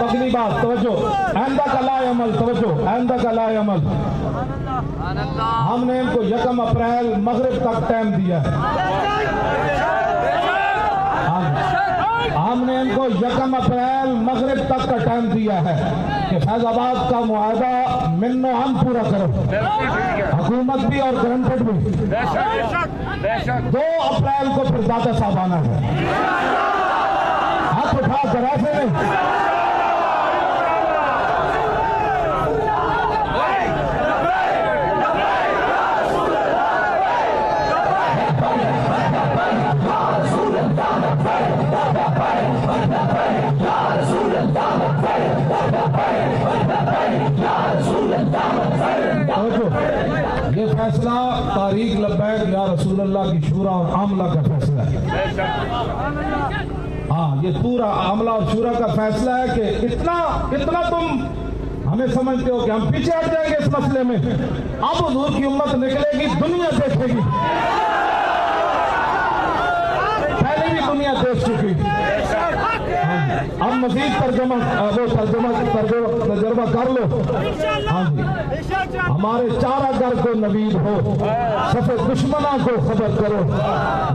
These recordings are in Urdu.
اگلی بات توجہ، آئندہ کا لا عمل، توجہ آئندہ کا لا عمل. ہم نے ان کو 1 اپریل مغرب تک ٹائم دیا ہے. ہم نے ان کو 1 اپریل مغرب تک کا ٹائم دیا ہے کہ فیض آباد کا معاہدہ من و عن پورا کرو، حکومت بھی اور گرانٹڈ بھی. 2 اپریل کو پھر دادا صاحب آنا ہے. ہاتھ اٹھا کر ایسے نہیں. یہ فیصلہ تاریخ لبیک یا رسول اللہ کی شورا اور عاملہ کا فیصلہ ہے. ہاں یہ پورا عاملہ اور شورا کا فیصلہ ہے کہ اتنا تم ہمیں سمجھتے ہو کہ ہم پیچھے ہٹ جائیں گے اس مسئلے میں. اب حضور کی امت نکلے گی، دنیا دیکھے گی. پہلے بھی دنیا دیکھ چکی، اب مزید تجربہ کر لو. ہاں جی، ہمارے چارہ گر کو نوید ہو، صف دشمنہ کو خبر کرو.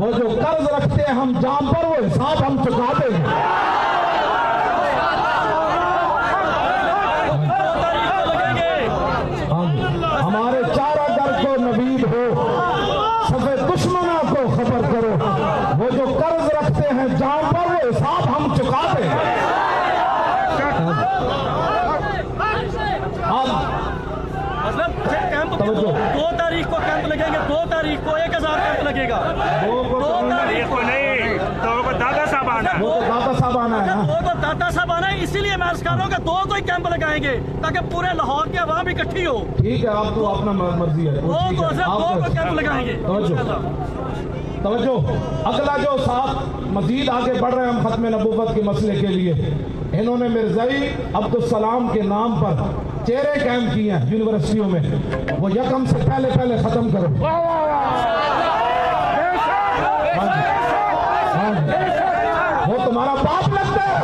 وہ جو قرض رکھتے ہیں ہم جام پر، وہ حساب ہم چکا دیں گے. ہمارے چارہ گر کو نوید ہو، صف دشمنہ کو خبر کرو. وہ جو قرض رکھتے ہیں جام پر، وہ حساب ہم چکا دیں گے. دو تاریخ کو کیمپ لگیں گے، 2 تاریخ کو 1000 کیمپ لگے گا. 2 تاریخ کو نہیں، تو دادا صاحب آنا ہے. وہ تو دادا صاحب آنا ہے. اسی لیے میں عرض کر رہا ہوں کہ 2 کو ہی کیمپ لگائیں گے تاکہ پورے لاہور کی عوام اکٹھی ہو. ٹھیک ہے، آپ تو اپنا مرضی ہے. 2 کو کیمپ لگائیں گے. توجہ. اگلا جو صاحب مزید آگے بڑھ رہے ہیں ہم ختم نبوت کے مسئلے کے لیے، انہوں نے مرزائی عبدالسلام کے نام پر چہرے قائم کیے ہیں یونیورسٹیوں میں. وہ 1 سے پہلے ختم کرو. وہ تمہارا باپ لگتا ہے.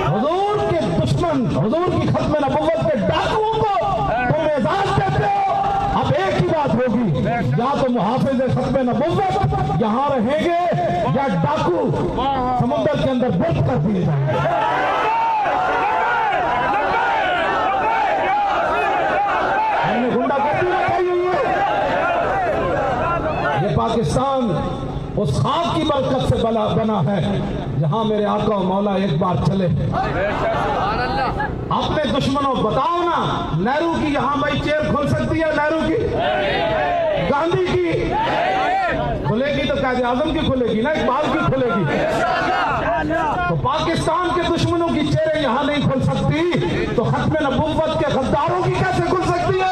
حضور کے دشمن، حضور کی ختم نبوت کے ڈاکوؤں کو تم اعزاز دیتے ہو. اب ایک ہی بات ہوگی، یا تو محافظ ختم نبوت یہاں رہیں گے یا ڈاکو سمندر کے اندر برف کر دیے جائیں گے. ہم نے گنڈا گردی مچائی ہوئی ہے. یہ پاکستان اس خاک کی برکت سے بنا ہے جہاں میرے آقا و مولا ایک بار چلے. اپنے دشمنوں بتاؤ نا، نہرو کی یہاں بھائی چیئر کھل سکتی ہے؟ نہرو کی، گاندھی کی کھلے گی تو قائد اعظم کی کھلے گی نا، اقبال کی کھلے گی. تو پاکستان کے دشمنوں کی چیئریں یہاں نہیں کھل سکتی تو ختم نبوت کے غداروں کی کیسے کھل سکتی ہے؟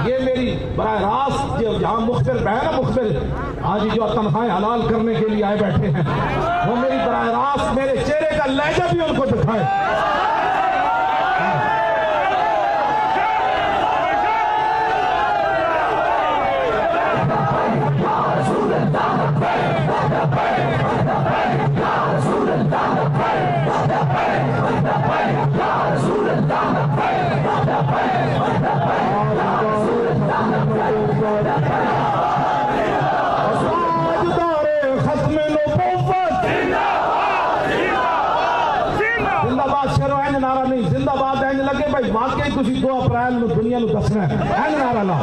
یہ میری براہ راست جہاں مخبر ہے نا، مخبر آج جو تنخواہیں حلال کرنے کے لیے آئے بیٹھے ہیں، وہ میری براہ راست میرے چہرے کا لہجہ بھی ان کو دکھائے. واقعی تسی 2 اپریل نو دنیا نو دسنا ہے نعرہ لا.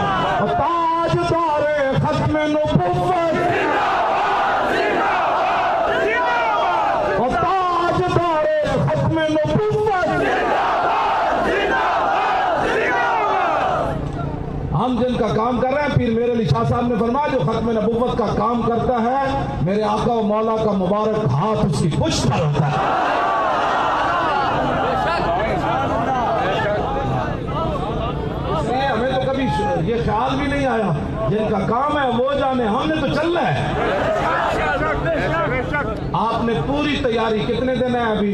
تاجدار ختم نبوت، تاجدار ختم نبوت. ہم جن کا کام کر رہے ہیں، پیر میرے علی شاہ صاحب نے فرمایا جو ختم نبوت کا کام کرتا ہے میرے آقا و مولا کا مبارک ہاتھ اس کی پشت پر ہوتا ہے. یہ خیال بھی نہیں آیا، جن کا کام ہے وہ جانے، ہم نے تو چلنا ہے. آپ نے پوری تیاری، کتنے دن ہیں ابھی؟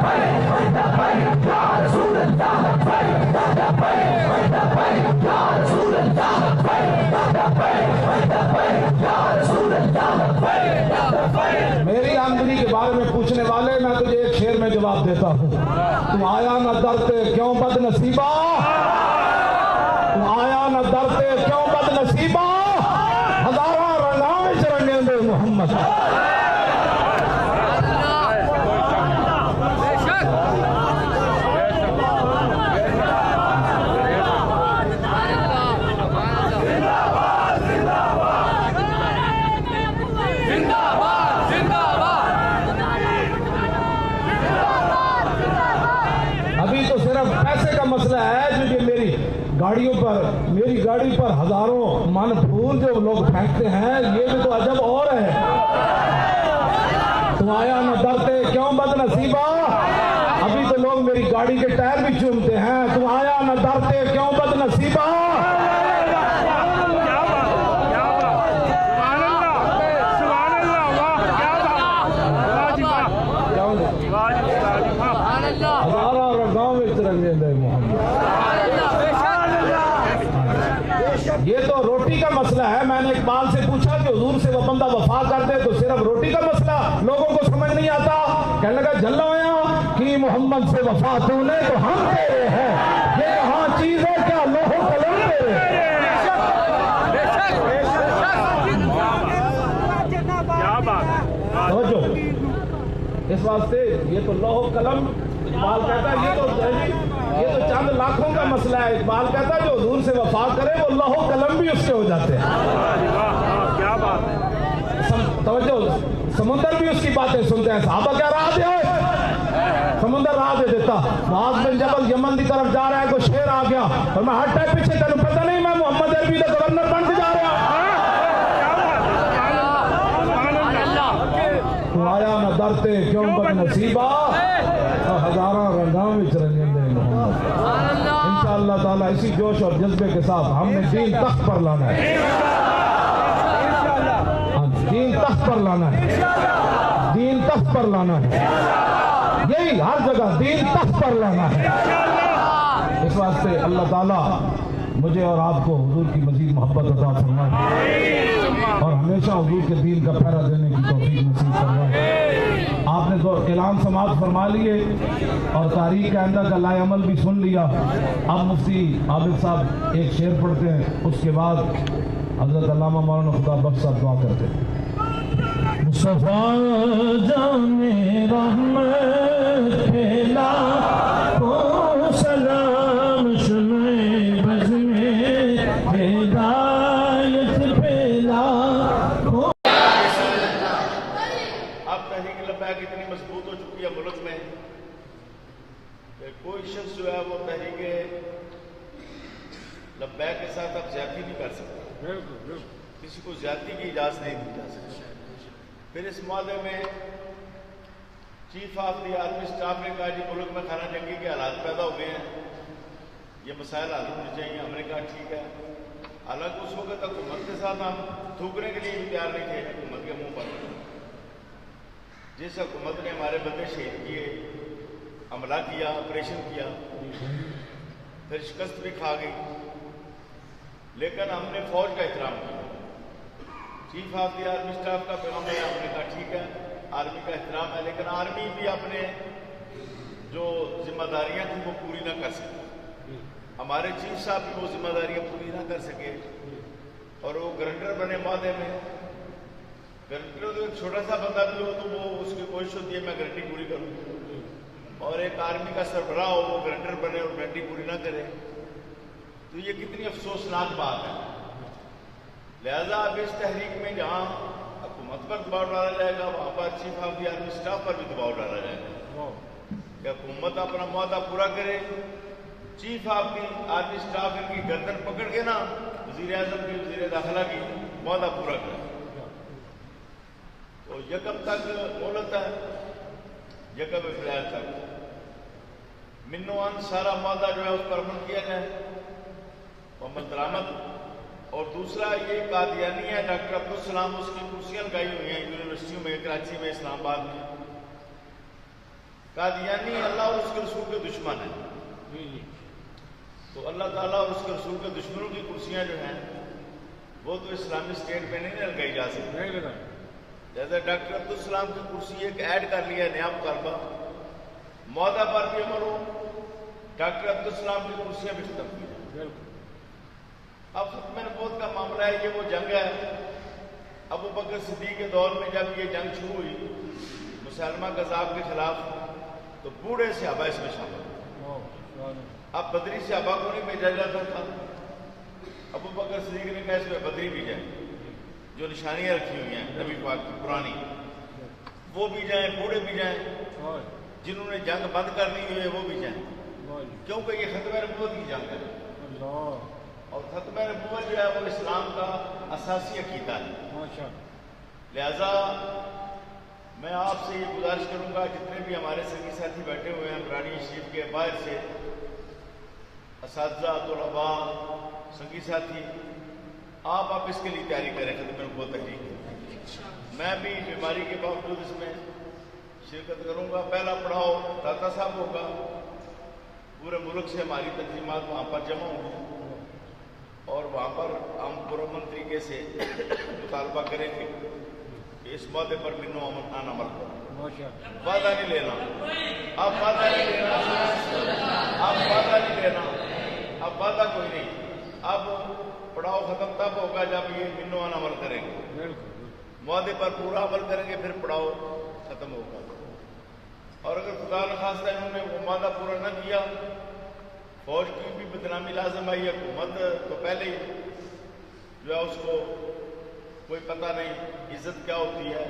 Hey! دیتا ہوں. تو آیا نہ درتے کیوں بد نصیبہ, تو آیا نہ درتے کیوں بد نصیبہ, ہزاراں رنگاں وچ رنگیں دے محمد. مسئلہ ہے جو کہ میری گاڑی پر ہزاروں من پھول جو لوگ پھینکتے ہیں, یہ بھی تو عجب اور ہے. تو آیا نہ ڈرتے کیوں بد نصیبہ, ابھی تو لوگ میری گاڑی کے ٹائر بھی چومتے ہیں. تو آیا نہ ڈرتے کیوں بد نصیبہ. ہزاروں رنگاں وچ رنگیں دے محمد. یہ تو روٹی کا مسئلہ ہے. میں نے اقبال سے پوچھا کہ حضور سے وہ بندہ وفا کر دے تو صرف روٹی کا مسئلہ لوگوں کو سمجھ نہیں آتا. کہنے لگا جھلا ہویا کہ محمد سے وفا تو نے تو ہم تیرے ہیں, یہ کہاں چیز ہے کیا لوح و قلم تیرے. اس واسطے یہ تو لوح و قلم, اقبال کہتا ہے یہ تو چند لاکھوں کا مسئلہ ہے. اقبال کہتا ہے جو حضور سے وفا کرے وہ لوح و قلم بھی اس کے ہو جاتے ہیں. کیا بات ہے, توجہ, سمندر بھی اس کی باتیں سنتے ہیں. صحابہ کیا راہ دے, سمندر راہ دے دیتا. معاذ بن جبل یمن کی طرف جا رہا ہے, کوئی شیر آ گیا اور میں ہر ٹائم پیچھے, تینوں پتہ نہیں میں محمد عربی کا گورنر بن کے جا رہا. تو آیا نہ ڈرتے کیوں بد نصیبہ, ہزاراں رنگاں وچ رنگیں دے محمد. انشاءاللہ تعالیٰ اسی جوش اور جذبے کے ساتھ ہم نے دین تخت پر لانا ہے. دین تخت پر لانا ہے, دین تخت پر لانا ہے. یہی ہر جگہ دین تخت پر لانا ہے. اس واسطے اللہ تعالیٰ مجھے اور آپ کو حضور کی مزید محبت عطا فرمائے اور ہمیشہ حضور کے دین کا پہرا دینے کی توفیق نصیب فرمائے. آپ نے تو اعلان سماعت فرما لیے اور تاریخ آئندہ کا لائے عمل بھی سن لیا. اب مفتی عابد صاحب ایک شعر پڑھتے ہیں, اس کے بعد حضرت علامہ مولانا خدا بخش صاحب دعا کرتے ہیں. مصطفیٰ جانے رحمت پھیلا کو سلام سنے بز میں ہدایت پھیلا. اب تحریک لبیک اتنی مضبوط ہو چکی ہے ملک میں کہ کوئی شخص جو ہے وہ تحریک لبیک کے ساتھ اب زیادتی نہیں کر سکتا. کسی کو زیادتی کی اجازت نہیں دی جا سکتی. پھر اس معاہدے میں chief of the army staff نے کہا جی ملک میں خانہ جنگی کے حالات پیدا ہو گئے ہیں, یہ مسائل حل ہونے چاہیے. ہم نے کہا ٹھیک ہے. حالانکہ اس وقت حکومت کے ساتھ ہم تھوکنے کے لیے بھی تیار نہیں تھے حکومت کے منہ پر. جس حکومت نے ہمارے بندے شہید کیے, حملہ کیا, آپریشن کیا, پھر شکست بھی کھا گئی, لیکن ہم نے فوج کا احترام کیا. Chief of the army staff کا پیغام ہے, ہم نے کہا ٹھیک ہے آرمی کا احترام ہے, لیکن آرمی بھی اپنے جو ذمہ داریاں تھیں وہ پوری نہ کر سکے. ہمارے چیف صاحب بھی وہ ذمہ داریاں پوری نہ کر سکے اور وہ گرنٹر بنے معاہدے میں. گرنٹر تو ایک چھوٹا سا بندہ بھی ہو تو وہ اس کی کوشش ہوتی ہے میں گرنٹی پوری کروں, اور ایک آرمی کا سربراہ ہو وہ گرنٹر بنے اور گرنٹی پوری نہ کرے, تو یہ کتنی افسوسناک بات ہے. لہذا اب اس تحریک میں جہاں حکومت پر دباؤ ڈالا جائے گا وہاں پر chief of the army staff پر بھی دباؤ ڈالا جائے گا کہ حکومت اپنا معاہدہ پورا کرے. Chief of the army staff ان کی گردن پکڑ کے نا وزیر اعظم کی, وزیر داخلہ کی معاہدہ پورا کرے. تو یکم تک مہلت ہے, یکم اپریل تک منوان سارا معاہدہ جو ہے اس پر عمل کیا جائے, محمد درآمد. اور دوسرا یہ قادیانی ہے, ڈاکٹر عبدالسلام اس کی کرسیاں لگائی ہوئی ہیں یونیورسٹیوں میں, کراچی میں, اسلام آباد میں. قادیانی اللہ اور اس کے رسول کے دشمن ہیں, تو اللہ تعالیٰ اور اس کے رسول کے دشمنوں کی کرسیاں جو ہیں وہ تو اسلامی اسٹیٹ میں نہیں لگائی جا سکتی. جیسے ڈاکٹر عبدالسلام کی کرسی ایک ایڈ کر لیا نیا مطالبہ معاہدہ پر بھی عمل ہو، ڈاکٹر عبدالسلام کی کرسیاں بھی ختم کی جائیں۔ اب ختم نبوت کا معاملہ ہے، یہ وہ جنگ ہے ابو بکر صدیق کے دور میں جب یہ جنگ شروع ہوئی مسلمہ کذاب کے خلاف، تو بوڑھے صحابہ اس میں شامل ہوئے۔ اب بدری صحابہ کو نہیں بھیجا جاتا تھا، ابو بکر صدیق نے کہا اس میں بدری بھی جائیں، جو نشانیاں رکھی ہوئی ہیں نبی پاک کی پرانی، وہ بھی جائیں، بوڑھے بھی جائیں، جنہوں نے جنگ بند کرنی ہوئی ہے وہ بھی جائیں، کیونکہ یہ ختم نبوت کی جنگ ہے، اور ختم نبوت جو ہے وہ اسلام کا اساسی عقیدہ ہے۔ لہذا میں آپ سے یہ گزارش کروں گا، جتنے بھی ہمارے سنگی ساتھی بیٹھے ہوئے ہیں برانی شریف کے باہر سے، اساتذہ، طلباء، سنگی ساتھی، آپ اس کے لیے تیاری کریں ختم نبوت تحریک کی۔ میں بھی بیماری کے باوجود اس میں شرکت کروں گا۔ پہلا پڑاؤ داتا صاحب ہوگا، پورے ملک سے ہماری تنظیمات وہاں پر جمع ہوں گی اور وہاں پر ہم پرامن طریقے سے مطالبہ کریں گے کہ اس معاہدے پر من و امن عمل کرو۔ وعدہ نہیں لینا، اب وعدہ نہیں لینا، اب وعدہ نہیں لینا، اب وعدہ کوئی نہیں، اب پڑاؤ ختم تب ہوگا جب یہ من و امن عمل کریں گے، معاہدے پر پورا عمل کریں گے، پھر پڑاؤ ختم ہوگا۔ اور اگر خدا نخواستہ انہوں نے وہ معاہدہ پورا نہ کیا، فوج کی بھی بدنامی لازم آئی، حکومت تو پہلے ہی جو ہے اس کو کوئی پتہ نہیں عزت کیا ہوتی ہے،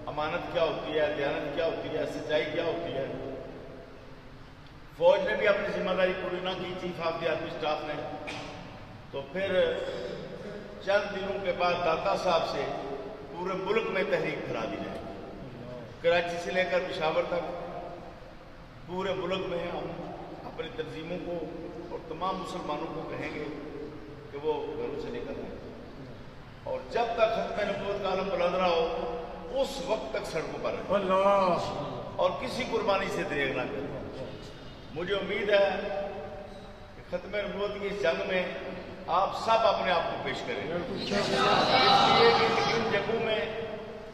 امانت کیا ہوتی ہے، دیانت کیا ہوتی ہے، سچائی کیا ہوتی ہے۔ فوج نے بھی اپنی ذمہ داری پوری نہ کی، chief of the army staff نے، تو پھر چند دنوں کے بعد داتا صاحب سے پورے ملک میں تحریک کرا دی جائے، کراچی سے لے کر پشاور تک پورے ملک میں ہم اپنی تنظیموں کو اور تمام مسلمانوں کو کہیں گے کہ وہ گھروں سے نکل آئیں، اور جب تک ختم نبوت کا عالم بلند نہ ہو اس وقت تک سڑکوں پر رہیں اور کسی قربانی سے دریغ نہ کریں۔ مجھے امید ہے کہ ختم نبوت کی اس جنگ میں آپ سب اپنے آپ کو پیش کریں، اس لیے کہ ان جنگوں میں،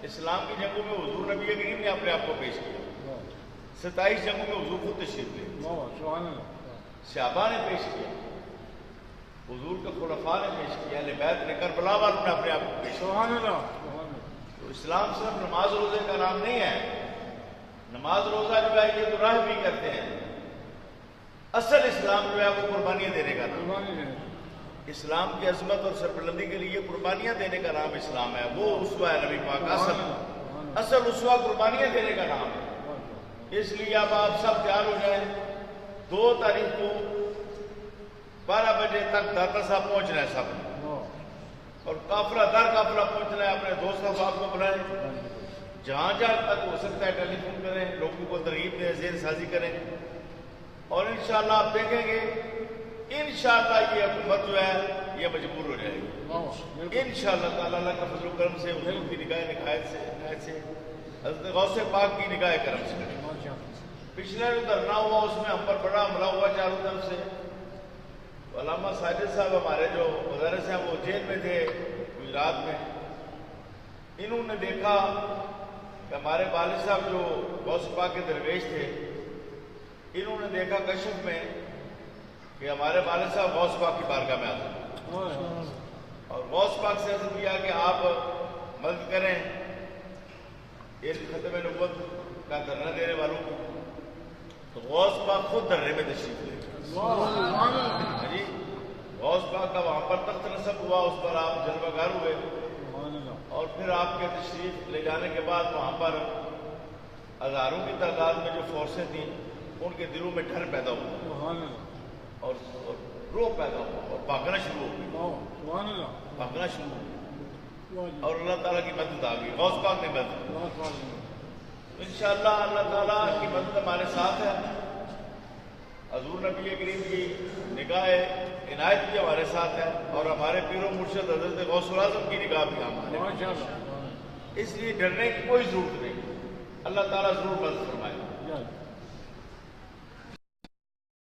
اسلام کی جنگوں میں حضور نبی کریم نے اپنے آپ کو پیش کیا، 27 جنگوں میں حضور خود تشریف لے، صحابہ نے پیش کیا، حضور کے خلفاء نے پیش کیا، اہل بیت نے، کربلا والوں نے اپنے آپ کو پیش کیا۔ تو اسلام صرف نماز روزے کا نام نہیں ہے، نماز روزہ جو ہے یہ تو راہ بھی کرتے ہیں، اصل اسلام جو ہے وہ قربانیاں دینے کا نام ہے۔ اسلام کی عظمت اور سربلندی کے لیے قربانیاں دینے کا نام اسلام ہے، وہ اسوہ ہے نبی پاک، اصل اسوہ قربانیاں دینے کا نام ہے۔ اس لیے اب آپ سب تیار ہو جائیں، 2 تاریخ کو 12 بجے تک داتا صاحب پہنچنا ہے سب، اور قافلہ در قافلہ پہنچنا ہے، اپنے دوست احباب کو بلائیں، جہاں جہاں تک ہو سکتا ہے ٹیلی فون کریں، لوگوں کو ترغیب دیں، ذہن سازی کریں، اور انشاءاللہ آپ دیکھیں گے انشاءاللہ یہ حکومت جو ہے یہ مجبور ہو جائے گی انشاءاللہ تعالیٰ۔ اللہ کا فضل و کرم سے، حضور کی نگاہ عنایت سے، حضرت غوث پاک کی نگاہ کرم سے، پچھلے جو دھرنا ہوا اس میں ہم پر بڑا حملہ ہوا چاروں طرف سے۔ علامہ ساجد صاحب ہمارے جو مدرس ہیں وہ جیل میں تھے گجرات میں، انہوں نے دیکھا کہ ہمارے والد صاحب جو غوث پاک کے درویش تھے، انہوں نے دیکھا کشف میں کہ ہمارے والد صاحب غوث پاک کی بارگاہ میں آتے ہیں، اور غوث پاک سے عرض کیا کہ آپ مدد کریں ایک ختم نبوت کا دھرنا دینے والوں کو، تو غوث پاک خود دھرنے میں تشریف لے گئے۔ غوث پاک کا وہاں پر تخت نصب ہوا، اس پر آپ جلوہ گر ہوئے، اور پھر آپ کے تشریف لے جانے کے بعد وہاں پر ہزاروں کی تعداد میں جو فورسیں تھیں ان کے دلوں میں ڈر پیدا ہوا اور روح پیدا ہوا اور بھاگنا شروع ہو گئی، بھاگنا شروع ہو گئی، اور اللہ تعالیٰ کی مدد آ گئی، غوث پاک نے مدد۔ انشاءاللہ اللہ تعالیٰ کی مدد ہمارے ساتھ ہے، حضور نبی کریم کی نگاہ عنایت بھی ہمارے ساتھ ہے، اور ہمارے پیر و مرشد حضرت غوث الاعظم کی نگاہ بھی ہمارے، اس لیے ڈرنے کی کوئی ضرورت نہیں، اللہ تعالیٰ ضرور مدد فرمائے۔